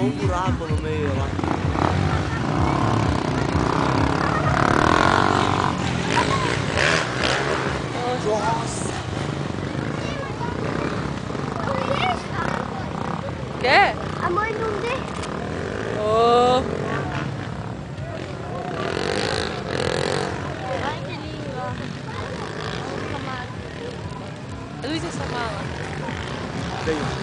como un buraco no medio abajo. ¿Qué? Amor, ¿dónde? Oh. Ay, qué lindo. Luis se amaba. Venga.